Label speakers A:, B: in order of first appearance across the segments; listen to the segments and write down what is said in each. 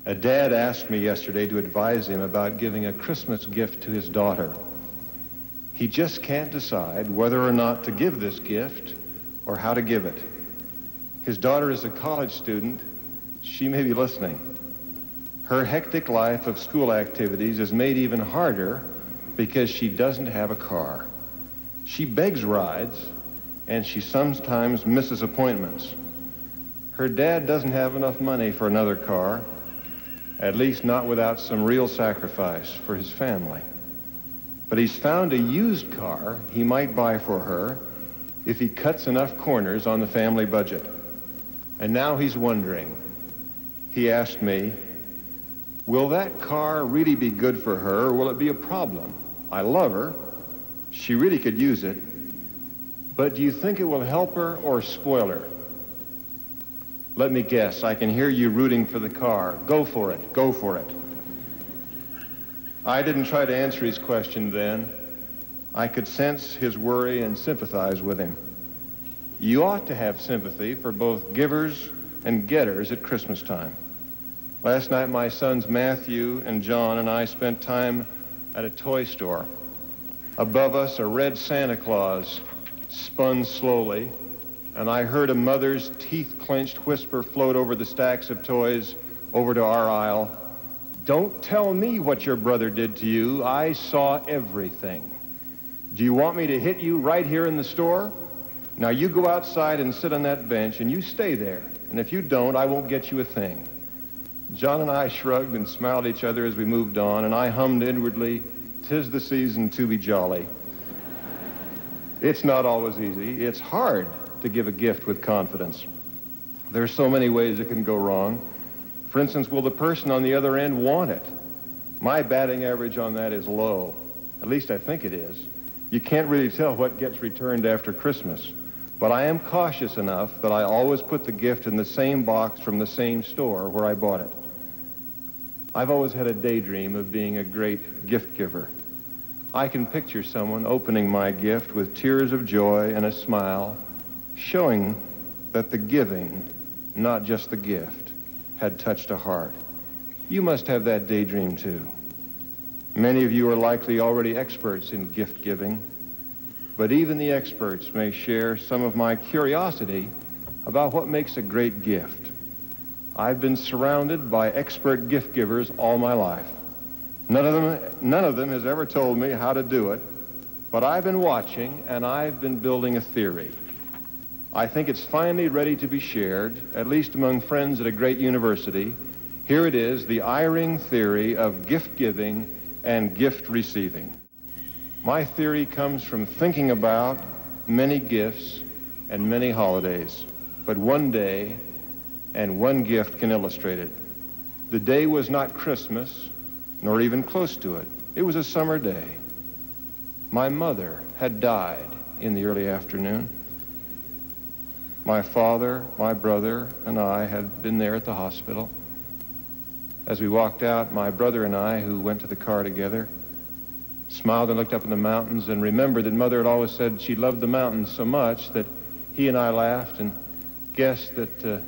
A: A dad asked me yesterday to advise him about giving a Christmas gift to his daughter. He just can't decide whether or not to give this gift or how to give it. His daughter is a college student. She may be listening. Her hectic life of school activities is made even harder because she doesn't have a car. She begs rides, and she sometimes misses appointments. Her dad doesn't have enough money for another car, at least not without some real sacrifice for his family. But he's found a used car he might buy for her if he cuts enough corners on the family budget. And now he's wondering. He asked me, will that car really be good for her, or will it be a problem? I love her. She really could use it. But do you think it will help her or spoil her? Let me guess. I can hear you rooting for the car. Go for it. Go for it. I didn't try to answer his question then. I could sense his worry and sympathize with him. You ought to have sympathy for both givers and getters at Christmas time. Last night, my sons Matthew and John and I spent time at a toy store. Above us, a red Santa Claus spun slowly, and I heard a mother's teeth-clenched whisper float over the stacks of toys over to our aisle. Don't tell me what your brother did to you. I saw everything. Do you want me to hit you right here in the store? Now you go outside and sit on that bench, and you stay there. And if you don't, I won't get you a thing. John and I shrugged and smiled at each other as we moved on, and I hummed inwardly, "'Tis the season to be jolly." It's not always easy. It's hard to give a gift with confidence. There are so many ways it can go wrong. For instance, will the person on the other end want it? My batting average on that is low. At least I think it is. You can't really tell what gets returned after Christmas. But I am cautious enough that I always put the gift in the same box from the same store where I bought it. I've always had a daydream of being a great gift giver. I can picture someone opening my gift with tears of joy and a smile, showing that the giving, not just the gift, had touched a heart. You must have that daydream too. Many of you are likely already experts in gift giving, but even the experts may share some of my curiosity about what makes a great gift. I've been surrounded by expert gift givers all my life. None of them has ever told me how to do it, but I've been watching and I've been building a theory. I think it's finally ready to be shared, at least among friends at a great university. Here it is, the Eyring theory of gift giving and gift receiving. My theory comes from thinking about many gifts and many holidays, but one day and one gift can illustrate it. The day was not Christmas, nor even close to it. It was a summer day. My mother had died in the early afternoon. My father, my brother, and I had been there at the hospital. As we walked out, my brother and I, who went to the car together, smiled and looked up in the mountains and remembered that Mother had always said she loved the mountains so much that he and I laughed and guessed that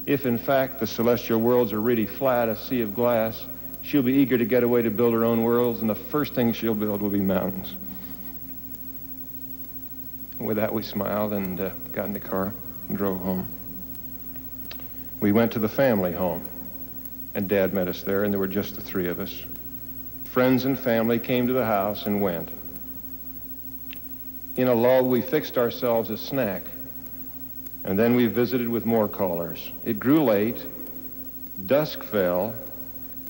A: if in fact the celestial worlds are really flat, a sea of glass, she'll be eager to get away to build her own worlds, and the first thing she'll build will be mountains. With that, we smiled and got in the car and drove home. We went to the family home, and Dad met us there, and there were just the three of us. Friends and family came to the house and went. In a lull, we fixed ourselves a snack, and then we visited with more callers. It grew late, dusk fell,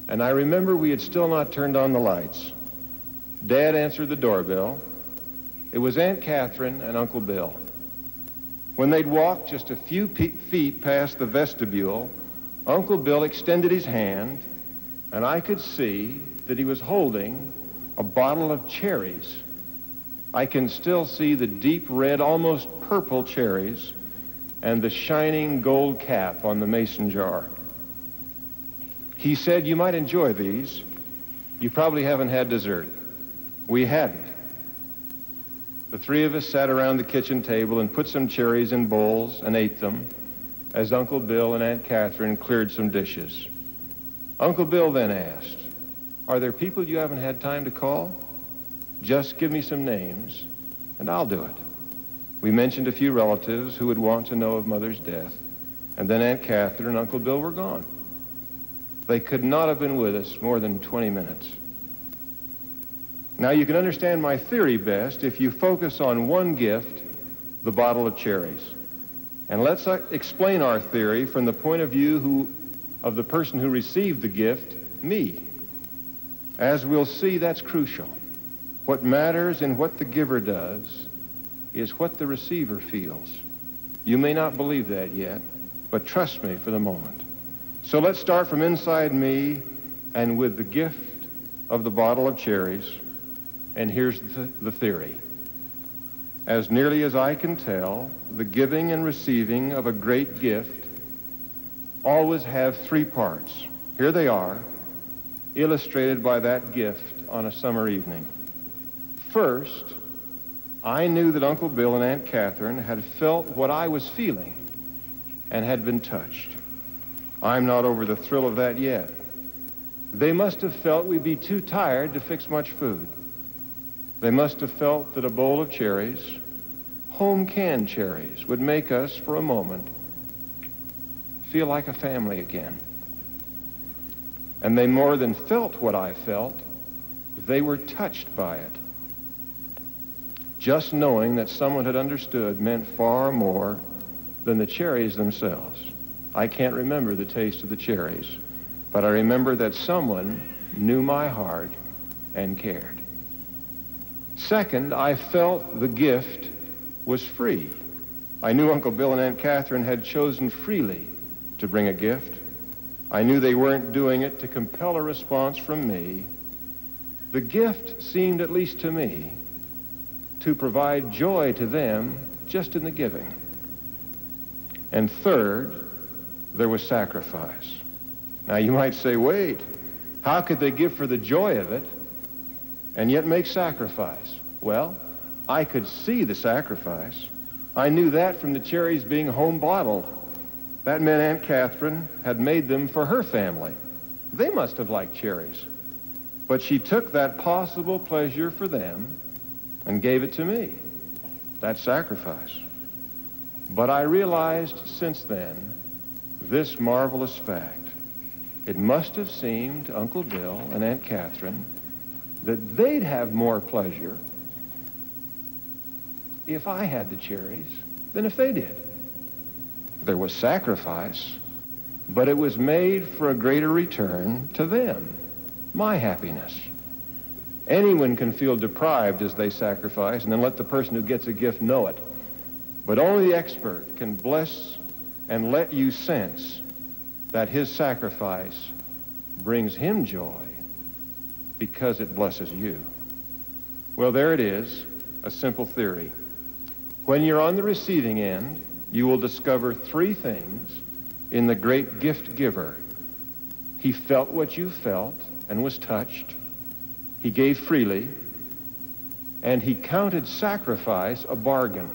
A: and I remember we had still not turned on the lights. Dad answered the doorbell. It was Aunt Catherine and Uncle Bill. When they'd walked just a few feet past the vestibule, Uncle Bill extended his hand, and I could see that he was holding a bottle of cherries. I can still see the deep red, almost purple cherries and the shining gold cap on the mason jar. He said, "You might enjoy these. You probably haven't had dessert." We hadn't. The three of us sat around the kitchen table and put some cherries in bowls and ate them as Uncle Bill and Aunt Catherine cleared some dishes. Uncle Bill then asked, "Are there people you haven't had time to call? Just give me some names, and I'll do it." We mentioned a few relatives who would want to know of Mother's death, and then Aunt Catherine and Uncle Bill were gone. They could not have been with us more than 20 minutes. Now, you can understand my theory best if you focus on one gift, the bottle of cherries. And let's explain our theory from the point of view of the person who received the gift, me. As we'll see, that's crucial. What matters in what the giver does is what the receiver feels. You may not believe that yet, but trust me for the moment. So let's start from inside me and with the gift of the bottle of cherries. And here's the theory. As nearly as I can tell, the giving and receiving of a great gift always have three parts. Here they are, illustrated by that gift on a summer evening. First, I knew that Uncle Bill and Aunt Catherine had felt what I was feeling and had been touched. I'm not over the thrill of that yet. They must have felt we'd be too tired to fix much food. They must have felt that a bowl of cherries, home-canned cherries, would make us, for a moment, feel like a family again. And they more than felt what I felt, they were touched by it. Just knowing that someone had understood meant far more than the cherries themselves. I can't remember the taste of the cherries, but I remember that someone knew my heart and cared. Second, I felt the gift was free. I knew Uncle Bill and Aunt Catherine had chosen freely to bring a gift. I knew they weren't doing it to compel a response from me. The gift seemed, at least to me, to provide joy to them just in the giving. And third, there was sacrifice. Now you might say, wait, how could they give for the joy of it and yet make sacrifice? Well, I could see the sacrifice. I knew that from the cherries being home bottled. That meant Aunt Catherine had made them for her family. They must have liked cherries. But she took that possible pleasure for them and gave it to me. That's sacrifice. But I realized since then this marvelous fact. It must have seemed to Uncle Bill and Aunt Catherine that they'd have more pleasure if I had the cherries than if they did. There was sacrifice, but it was made for a greater return to them, my happiness. Anyone can feel deprived as they sacrifice, and then let the person who gets a gift know it. But only the expert can bless and let you sense that his sacrifice brings him joy because it blesses you. Well, there it is, a simple theory. When you're on the receiving end, you will discover three things in the great gift giver. He felt what you felt and was touched. He gave freely, and he counted sacrifice a bargain.